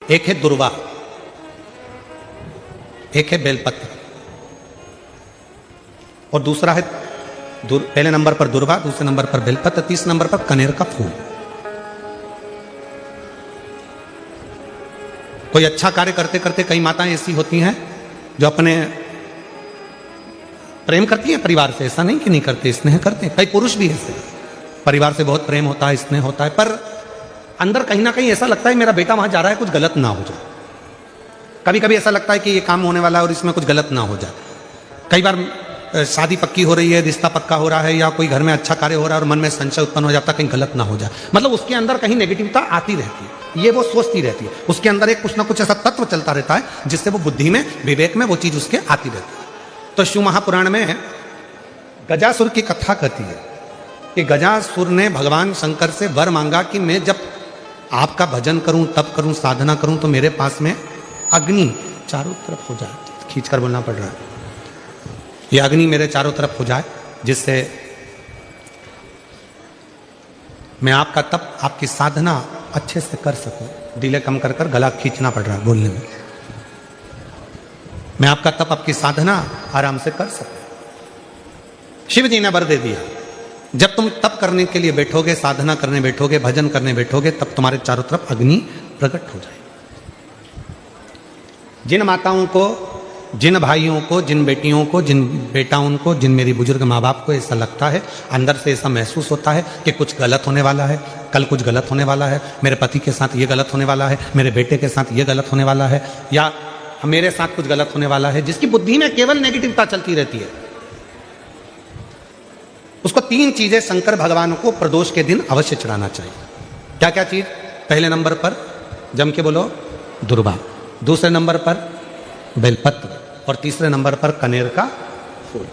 एक है दुर्वा, एक है बेलपत्र, और दूसरा है पहले नंबर पर दुर्वा, दूसरे नंबर पर बेलपत्र, तीसरे नंबर पर कनेर का फूल। कोई अच्छा कार्य करते करते कई माताएं ऐसी होती हैं जो अपने प्रेम करती हैं परिवार से, ऐसा नहीं कि नहीं करते, स्नेह करते हैं। कई पुरुष भी ऐसे परिवार से बहुत प्रेम होता है, स्नेह होता है, पर अंदर कहीं ना कहीं ऐसा लगता है मेरा बेटा वहां जा रहा है, कुछ गलत ना हो जाए। कभी कभी ऐसा लगता है कि ये काम होने वाला है और इसमें कुछ गलत ना हो जाए। कई बार शादी पक्की हो रही है, रिश्ता पक्का हो रहा है, या कोई घर में अच्छा कार्य हो रहा है और मन में संशय उत्पन्न हो जाता है कहीं गलत ना हो जाए। मतलब उसके अंदर कहीं नेगेटिविटी आती रहती है, ये वो सोचती रहती है, उसके अंदर एक कुछ ना कुछ ऐसा तत्व चलता रहता है जिससे वो बुद्धि में, विवेक में वो चीज उसके आती रहती है। तो शिव महापुराण में गजासुर की कथा कहती है कि गजासुर ने भगवान शंकर से वर मांगा कि मैं जब आपका भजन करूं, तप करूं, साधना करूं तो मेरे पास में अग्नि चारों तरफ हो जाए। खींचकर बोलना पड़ रहा है, ये अग्नि मेरे चारों तरफ हो जाए जिससे मैं आपका तप, आपकी साधना अच्छे से कर सकूं। डिले कम कर कर गला खींचना पड़ रहा है बोलने में। मैं आपका तप, आपकी साधना आराम से कर सकूं। शिव जी ने वर दे दिया, जब तुम तप करने के लिए बैठोगे, साधना करने बैठोगे, भजन करने बैठोगे, तब तुम्हारे चारों तरफ अग्नि प्रकट हो जाए। जिन माताओं को, जिन भाइयों को, जिन बेटियों को, जिन बेटाओं को, जिन मेरी बुजुर्ग माँ बाप को ऐसा लगता है, अंदर से ऐसा महसूस होता है कि कुछ गलत होने वाला है, कल कुछ गलत होने वाला है, मेरे पति के साथ ये गलत होने वाला है, मेरे बेटे के साथ ये गलत होने वाला है, या मेरे साथ कुछ गलत होने वाला है, जिसकी बुद्धि में केवल नेगेटिविटी चलती रहती है, उसको 3 चीजें शंकर भगवान को प्रदोष के दिन अवश्य चढ़ाना चाहिए। क्या क्या चीज? पहले नंबर पर जम के बोलो दुर्वा, दूसरे नंबर पर बेलपत्र, और तीसरे नंबर पर कनेर का फूल।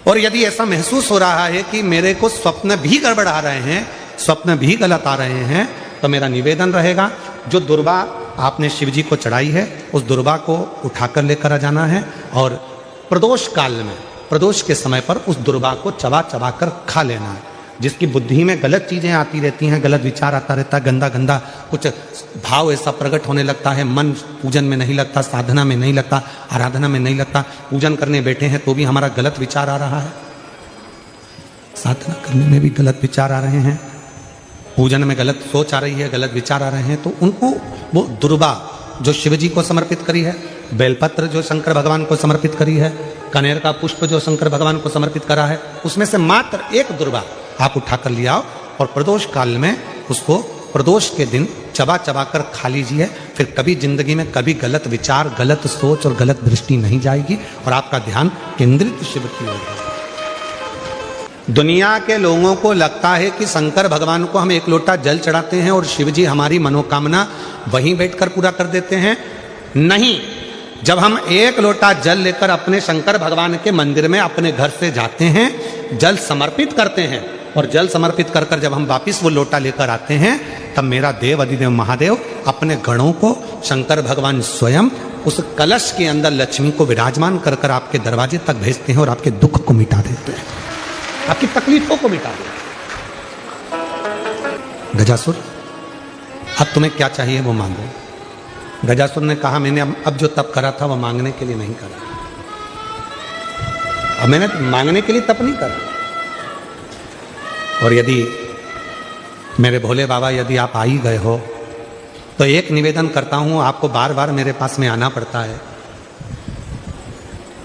और यदि ऐसा महसूस हो रहा है कि मेरे को स्वप्न भी गड़बड़ आ रहे हैं, स्वप्न भी गलत आ रहे हैं, तो मेरा निवेदन रहेगा जो दुर्वा आपने शिव जी को चढ़ाई है उस दुर्वा को उठाकर लेकर आ जाना है, और प्रदोष काल में, प्रदोष के समय पर उस दुर्वा को चबा चबा कर खा लेना है। जिसकी बुद्धि में गलत चीजें आती रहती हैं, गलत विचार आता रहता है, गंदा गंदा कुछ भाव ऐसा प्रकट होने लगता है, मन पूजन में नहीं लगता, साधना में नहीं लगता, आराधना में नहीं लगता, पूजन करने बैठे हैं तो भी हमारा गलत विचार आ रहा है, साधना करने में भी गलत विचार आ रहे हैं, पूजन में गलत सोच आ रही है, गलत विचार आ रहे हैं, तो उनको वो दुर्वा जो शिव जी को समर्पित करी है, बेलपत्र जो शंकर भगवान को समर्पित करी है, कनेर का पुष्प जो शंकर भगवान को समर्पित करा है, उसमें से मात्र एक दुर्वा आप उठाकर ले आओ और प्रदोष काल में उसको प्रदोष के दिन चबा चबा कर खा लीजिए। फिर कभी जिंदगी में कभी गलत विचार, गलत सोच और गलत दृष्टि नहीं जाएगी और आपका ध्यान केंद्रित शिव की ओर होगा। दुनिया के लोगों को लगता है कि शंकर भगवान को हम एक लोटा जल चढ़ाते हैं और शिव जी हमारी मनोकामना वहीं बैठकर पूरा कर देते हैं। नहीं, जब हम एक लोटा जल लेकर अपने शंकर भगवान के मंदिर में अपने घर से जाते हैं, जल समर्पित करते हैं, और जल समर्पित कर कर जब हम वापिस वो लोटा लेकर आते हैं, तब मेरा देव अधिदेव महादेव अपने गणों को, शंकर भगवान स्वयं उस कलश के अंदर लक्ष्मी को विराजमान कर कर आपके दरवाजे तक भेजते हैं और आपके दुख को मिटा देते हैं, आपकी तकलीफों को मिटा देते हैं। गजासुर, अब तुम्हें क्या चाहिए वो मांगो। गजासुर ने कहा मैंने अब जो तप करा था वो मांगने के लिए नहीं करा, अब मैंने मांगने के लिए तप नहीं करा। और यदि मेरे भोले बाबा, यदि आप आ ही गए हो तो एक निवेदन करता हूं, आपको बार बार मेरे पास में आना पड़ता है,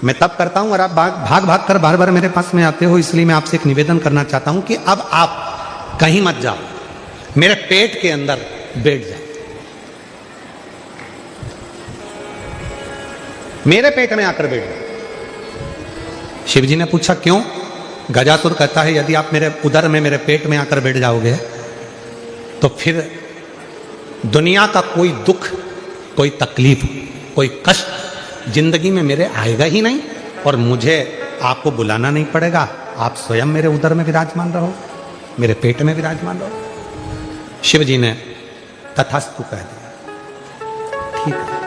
मैं तप करता हूं और आप भाग भाग कर बार बार मेरे पास में आते हो, इसलिए मैं आपसे एक निवेदन करना चाहता हूं कि अब आप कहीं मत जाओ, मेरे पेट के अंदर बैठ जाओ, मेरे पेट में आकर बैठ जाओ। शिव जी ने पूछा क्यों? गजासुर कहता है यदि आप मेरे उदर में, मेरे पेट में आकर बैठ जाओगे तो फिर दुनिया का कोई दुख, कोई तकलीफ, कोई कष्ट जिंदगी में मेरे आएगा ही नहीं, और मुझे आपको बुलाना नहीं पड़ेगा, आप स्वयं मेरे उदर में विराजमान रहो, मेरे पेट में विराजमान रहो। शिव जी ने तथास्तु कह दिया, ठीक है।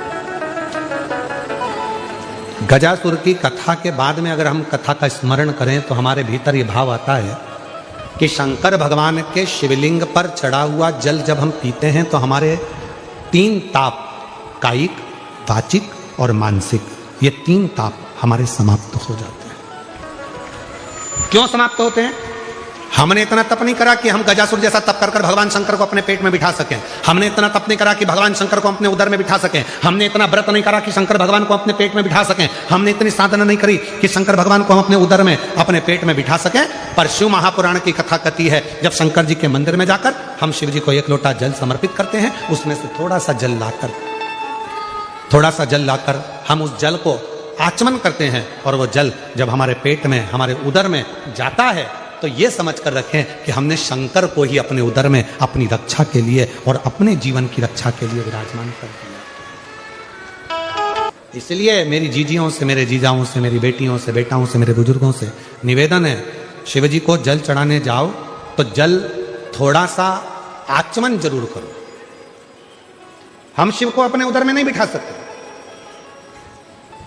गजासुर की कथा के बाद में अगर हम कथा का स्मरण करें तो हमारे भीतर ये भाव आता है कि शंकर भगवान के शिवलिंग पर चढ़ा हुआ जल जब हम पीते हैं तो हमारे 3 ताप, कायिक, वाचिक और मानसिक, ये 3 ताप हमारे समाप्त हो जाते हैं। क्यों समाप्त होते हैं? हमने इतना तप नहीं करा कि हम गजासुर जैसा तप कर भगवान शंकर को अपने पेट में बिठा सकें। हमने इतना तप नहीं करा कि भगवान शंकर को अपने उदर में बिठा सकें। हमने इतना व्रत नहीं करा कि शंकर भगवान को अपने पेट में बिठा सकें। हमने इतनी साधना नहीं करी कि शंकर भगवान को हम अपने उदर में, अपने पेट में बिठा सकें। पर शिव महापुराण की कथा कहती है, जब शंकर जी के मंदिर में जाकर हम शिव जी को 1 लोटा जल समर्पित करते हैं, उसमें से थोड़ा सा जल लाकर हम उस जल को आचमन करते हैं, और वो जल जब हमारे पेट में, हमारे उदर में जाता है, तो ये समझ कर रखें कि हमने शंकर को ही अपने उदर में अपनी रक्षा के लिए और अपने जीवन की रक्षा के लिए विराजमान कर दिया। इसलिए मेरी जीजियों से, मेरे जीजाओं से, मेरी बेटियों से, बेटाओं से, मेरे बुजुर्गों से निवेदन है, शिव जी को जल चढ़ाने जाओ तो जल थोड़ा सा आचमन जरूर करो। हम शिव को अपने उदर में नहीं बिठा सकते,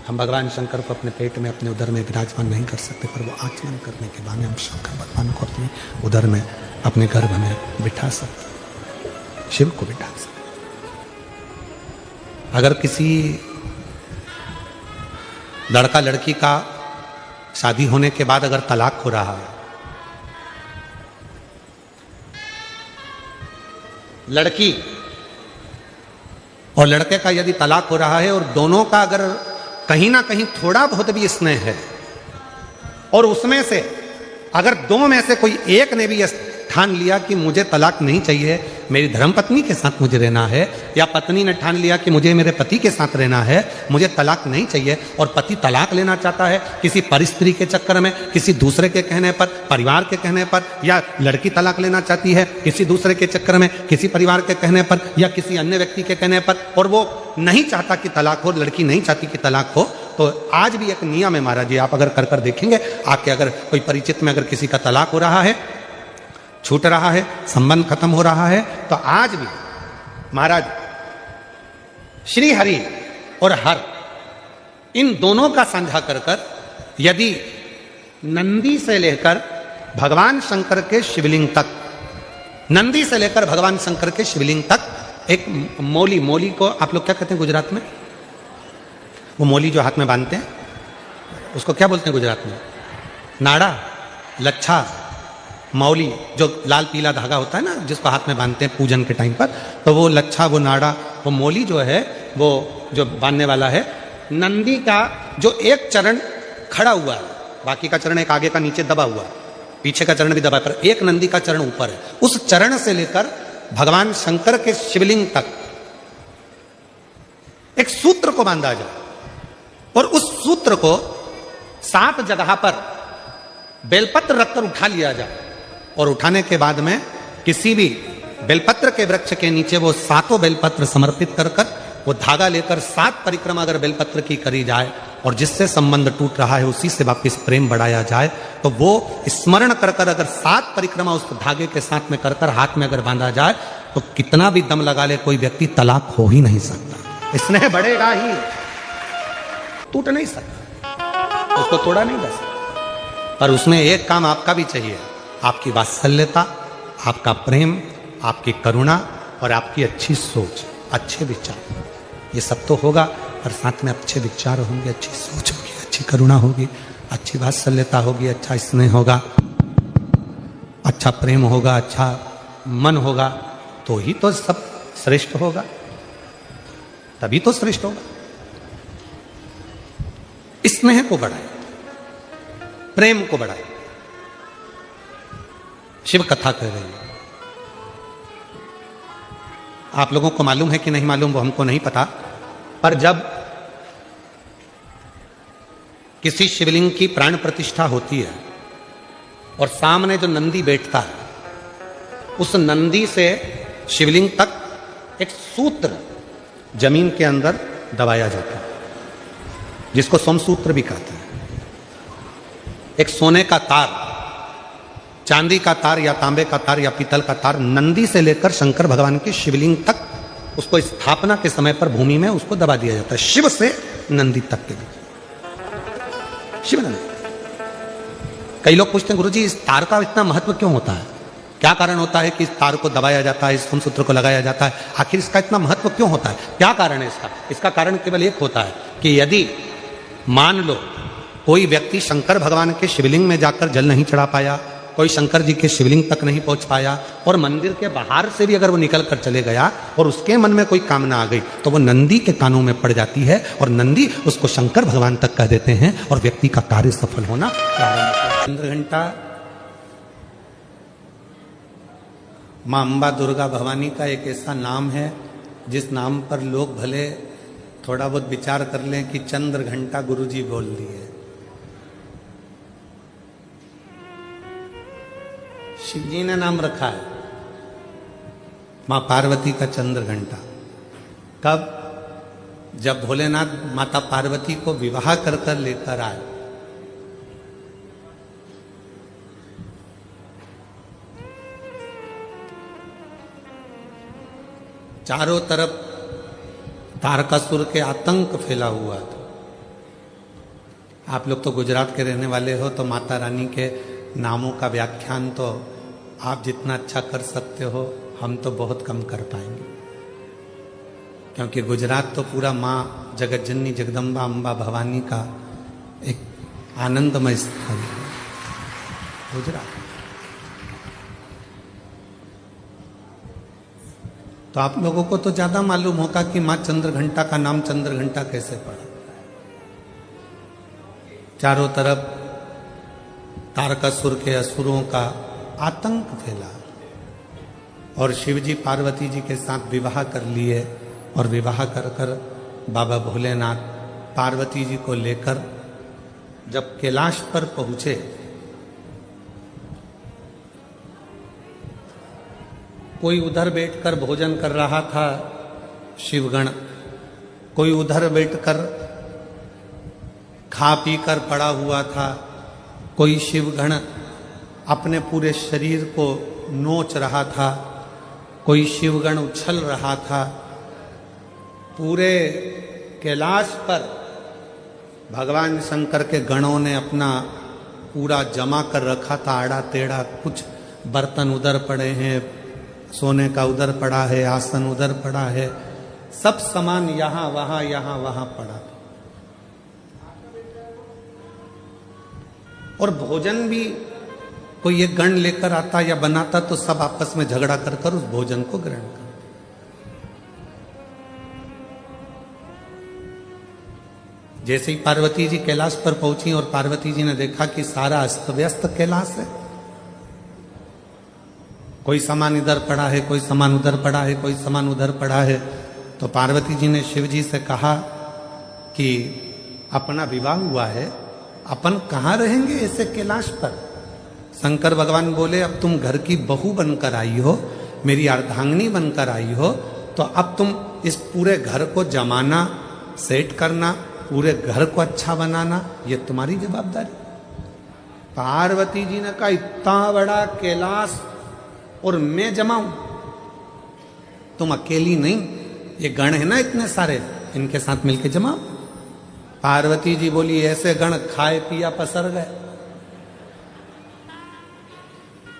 हम भगवान शंकर को अपने पेट में, अपने उदर में विराजमान नहीं कर सकते, पर वो आचमन करने के बाद हम शंकर भगवान को अपने उदर में, अपने गर्भ में बिठा सकते, शिव को बिठा सकते। अगर किसी लड़का लड़की का शादी होने के बाद अगर तलाक हो रहा है, लड़की और लड़के का यदि तलाक हो रहा है और दोनों का अगर कहीं ना कहीं थोड़ा बहुत भी स्नेह है, और उसमें से अगर 2 में से कोई एक ने भी ठान लिया कि मुझे तलाक नहीं चाहिए, मेरी धर्मपत्नी के साथ मुझे रहना है, या पत्नी ने ठान लिया कि मुझे मेरे पति के साथ रहना है, मुझे तलाक नहीं चाहिए, और पति तलाक लेना चाहता है किसी परिस्त्री के चक्कर में, किसी दूसरे के कहने पर, परिवार के कहने पर, या लड़की तलाक लेना चाहती है किसी दूसरे के चक्कर में, किसी परिवार के कहने पर या किसी अन्य व्यक्ति के कहने पर, और वो नहीं चाहता कि तलाक हो, लड़की नहीं चाहती कि तलाक हो, तो आज भी एक नियम है महाराज जी, आप अगर कर देखेंगे, आपके अगर कोई परिचित में अगर किसी का तलाक हो रहा है, छूट रहा है, संबंध खत्म हो रहा है, तो आज भी महाराज श्री हरि और हर इन दोनों का साझा कर यदि नंदी से लेकर भगवान शंकर के शिवलिंग तक, नंदी से लेकर भगवान शंकर के शिवलिंग तक एक मौली, मौली को आप लोग क्या कहते हैं गुजरात में? वो मौली जो हाथ में बांधते हैं उसको क्या बोलते हैं गुजरात में? नाड़ा, लच्छा, मौली, जो लाल पीला धागा होता है ना जिसको हाथ में बांधते हैं पूजन के टाइम पर, तो वो लच्छा, वो नाड़ा, वो मौली जो है, वो जो बांधने वाला है, नंदी का जो एक चरण खड़ा हुआ है, बाकी का चरण एक आगे का नीचे दबा हुआ है, पीछे का चरण भी दबा है, पर एक नंदी का चरण ऊपर है, उस चरण से लेकर भगवान शंकर के शिवलिंग तक एक सूत्र को बांधा जाए, और उस सूत्र को 7 जगह पर बेलपत्र रखकर उठा लिया जाए, और उठाने के बाद में किसी भी बेलपत्र के वृक्ष के नीचे वो 7 बेलपत्र समर्पित कर वो धागा लेकर 7 परिक्रमा अगर बेलपत्र की करी जाए, और जिससे संबंध टूट रहा है उसी से वापिस प्रेम बढ़ाया जाए, तो वो स्मरण कर अगर 7 परिक्रमा उस धागे के साथ में कर हाथ में अगर बांधा जाए, तो कितना भी दम लगा ले कोई व्यक्ति तलाक हो ही नहीं सकता, स्नेह बढ़ेगा ही, टूट नहीं सकता, उसको तोड़ा नहीं जा सकता। पर उसमें एक काम आपका भी चाहिए, आपकी वात्सल्यता, आपका प्रेम, आपकी करुणा और आपकी अच्छी सोच, अच्छे विचार, ये सब तो होगा, पर साथ में अच्छे विचार होंगे, अच्छी सोच होगी, अच्छी करुणा होगी, अच्छी वात्सल्यता होगी, अच्छा स्नेह होगा, अच्छा प्रेम होगा, अच्छा मन होगा, तो ही तो सब श्रेष्ठ होगा, तभी तो श्रेष्ठ होगा। स्नेह को बढ़ाए, प्रेम को बढ़ाए। शिव कथा कह रही है, आप लोगों को मालूम है कि नहीं मालूम वो हमको नहीं पता, पर जब किसी शिवलिंग की प्राण प्रतिष्ठा होती है और सामने जो नंदी बैठता है, उस नंदी से शिवलिंग तक एक सूत्र जमीन के अंदर दबाया जाता है, जिसको सोमसूत्र भी कहते हैं। एक सोने का तार, चांदी का तार या तांबे का तार या पीतल का तार नंदी से लेकर शंकर भगवान के शिवलिंग तक उसको स्थापना के समय पर भूमि में उसको दबा दिया जाता है, शिव से नंदी तक के बीच, शिव नंदी। कई लोग पूछते हैं गुरुजी इस तार का इतना महत्व क्यों होता है? क्या कारण होता है कि इस तार को दबाया जाता है, इस सूत्र को लगाया जाता है? आखिर इसका इतना महत्व क्यों होता है? क्या कारण है इसका? इसका कारण केवल एक होता है कि यदि मान लो कोई व्यक्ति शंकर भगवान के शिवलिंग में जाकर जल नहीं चढ़ा पाया, कोई शंकर जी के शिवलिंग तक नहीं पहुंच पाया, और मंदिर के बाहर से भी अगर वो निकल कर चले गया और उसके मन में कोई कामना आ गई, तो वो नंदी के कानों में पड़ जाती है और नंदी उसको शंकर भगवान तक कह देते हैं और व्यक्ति का कार्य सफल होना प्रारंभ होता है। चंद्रघंटा मां अंबा दुर्गा भवानी का एक ऐसा नाम है जिस नाम पर लोग भले थोड़ा बहुत विचार कर लें कि चंद्र घंटा गुरुजी बोल दिए। शिव जी ने नाम रखा है मां पार्वती का चंद्र घंटा। कब? जब भोलेनाथ माता पार्वती को विवाह कर कर लेकर आए। चारों तरफ तारकासुर के आतंक फैला हुआ था। आप लोग तो गुजरात के रहने वाले हो, तो माता रानी के नामों का व्याख्यान तो आप जितना अच्छा कर सकते हो, हम तो बहुत कम कर पाएंगे, क्योंकि गुजरात तो पूरा माँ जगत जननी जगदम्बा अंबा भवानी का एक आनंदमय स्थल है गुजरात। तो आप लोगों को तो ज्यादा मालूम होगा कि मां चंद्रघंटा का नाम चंद्रघंटा कैसे पड़ा। चारों तरफ तारकासुर के असुरों का आतंक फैला और शिवजी पार्वती जी के साथ विवाह कर लिए, और विवाह कर कर बाबा भोलेनाथ पार्वती जी को लेकर जब कैलाश पर पहुंचे, कोई उधर बैठकर भोजन कर रहा था शिवगण, कोई उधर बैठकर खा पी कर पड़ा हुआ था, कोई शिवगण अपने पूरे शरीर को नोच रहा था, कोई शिवगण उछल रहा था। पूरे कैलाश पर भगवान शंकर के गणों ने अपना पूरा जमा कर रखा था, आड़ा टेढ़ा। कुछ बर्तन उधर पड़े हैं, सोने का उधर पड़ा है, आसन उधर पड़ा है, सब सामान यहां वहां पड़ा था। और भोजन भी कोई एक गण लेकर आता या बनाता तो सब आपस में झगड़ा कर कर उस भोजन को ग्रहण करते। जैसे ही पार्वती जी कैलाश पर पहुंची और पार्वती जी ने देखा कि सारा अस्त व्यस्त कैलाश है, कोई सामान इधर पड़ा है, कोई सामान उधर पड़ा है, कोई सामान उधर पड़ा है, तो पार्वती जी ने शिव जी से कहा कि अपना विवाह हुआ है, अपन कहाँ रहेंगे ऐसे कैलाश पर। शंकर भगवान बोले, अब तुम घर की बहू बनकर आई हो, मेरी अर्धांगिनी बनकर आई हो, तो अब तुम इस पूरे घर को जमाना, सेट करना, पूरे घर को अच्छा बनाना, ये तुम्हारी जवाबदारी। पार्वती जी ने कहा, इतना बड़ा कैलाश और मैं जमाऊं? तुम अकेली नहीं, ये गण है ना इतने सारे, इनके साथ मिलके जमाओ। पार्वती जी बोली, ऐसे गण खाए पिया पसर गए,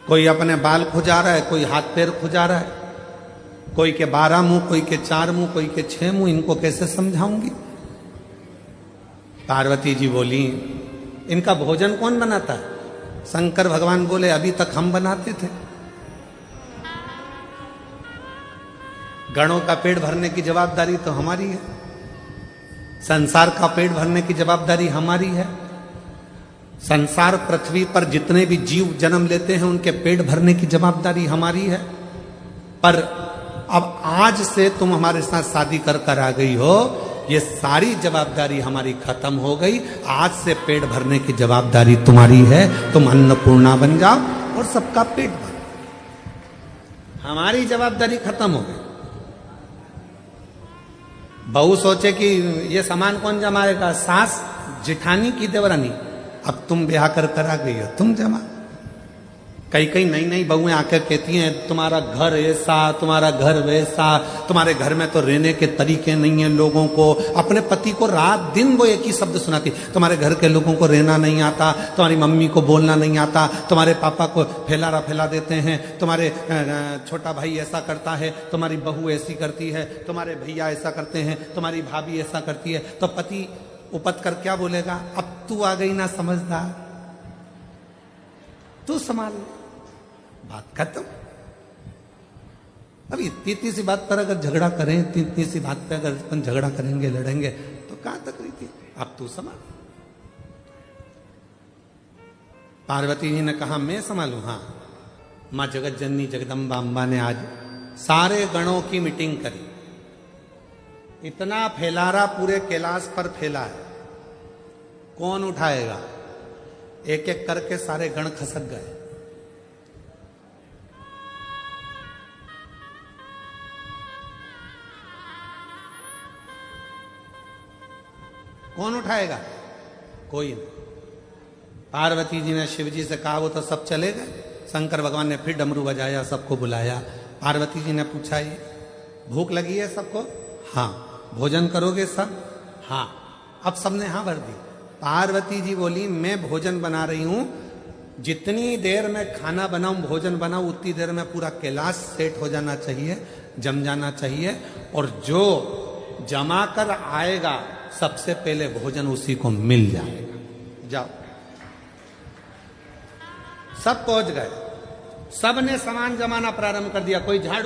कोई अपने बाल खुजा रहा है, कोई हाथ पैर खुजा रहा है, कोई के 12 मुंह, कोई के 4 मुंह, कोई के 6 मुंह, इनको कैसे समझाऊंगी। पार्वती जी बोली, इनका भोजन कौन बनाता है? शंकर भगवान बोले, अभी तक हम बनाते थे। गणों का पेट भरने की जवाबदारी तो हमारी है, संसार का पेट भरने की जवाबदारी हमारी है। संसार पृथ्वी पर जितने भी जीव जन्म लेते हैं उनके पेट भरने की जवाबदारी हमारी है। पर अब आज से तुम हमारे साथ शादी कर कर आ गई हो, ये सारी जवाबदारी हमारी खत्म हो गई। आज से पेट भरने की जवाबदारी तुम्हारी है, तुम अन्नपूर्णा बन जाओ और सबका पेट भरो। हमारी जवाबदारी खत्म हो गई। बहू सोचे कि ये सामान कौन जमाएगा, सास जिठानी की देवरानी, अब तुम ब्याह कर कर आ गई हो, तुम जमा। कई कई नई नई बहुएं आकर कहती हैं तुम्हारा घर ऐसा, तुम्हारा घर वैसा, तुम्हारे घर में तो रहने के तरीके नहीं है लोगों को। अपने पति को रात दिन वो एक ही शब्द सुनाती, तुम्हारे घर के लोगों को रहना नहीं आता, तुम्हारी मम्मी को बोलना नहीं आता, तुम्हारे पापा को फैला देते हैं, तुम्हारे छोटा भाई ऐसा करता है, तुम्हारी बहू ऐसी करती है, तुम्हारे भैया ऐसा करते हैं, तुम्हारी भाभी ऐसा करती है। तो पति उपत कर क्या बोलेगा, अब तू आ गई ना समझदार, तू संभाल, बात खत्म। अब इतनी सी बात पर अगर झगड़ा करें, इतनी सी बात पे अगर अपन झगड़ा करेंगे, लड़ेंगे, तो कहां तक रही थी, अब तू संभाल। पार्वती जी ने कहा मैं संभालू, हाँ। मां जगत जननी जगदम्बा अम्बा ने आज सारे गणों की मीटिंग करी। इतना फैलारा पूरे कैलाश पर फैला है, कौन उठाएगा? एक एक करके सारे गण खसक गए। कौन उठाएगा? कोई नहीं। पार्वती जी ने शिव जी से कहा, वो तो सब चले गए। शंकर भगवान ने फिर डमरू बजाया, सबको बुलाया। पार्वती जी ने पूछा, ये भूख लगी है सबको? हाँ। भोजन करोगे सब? हाँ। अब सबने हाँ भर दी। पार्वती जी बोली, मैं भोजन बना रही हूं, जितनी देर में खाना बनाऊं, भोजन बनाऊं, उतनी देर में पूरा कैलाश सेट हो जाना चाहिए, जम जाना चाहिए, और जो जमा कर आएगा सबसे पहले भोजन उसी को मिल जाएगा। जाओ। सब पहुंच गए, सबने सामान जमाना प्रारंभ कर दिया। कोई झाड़ू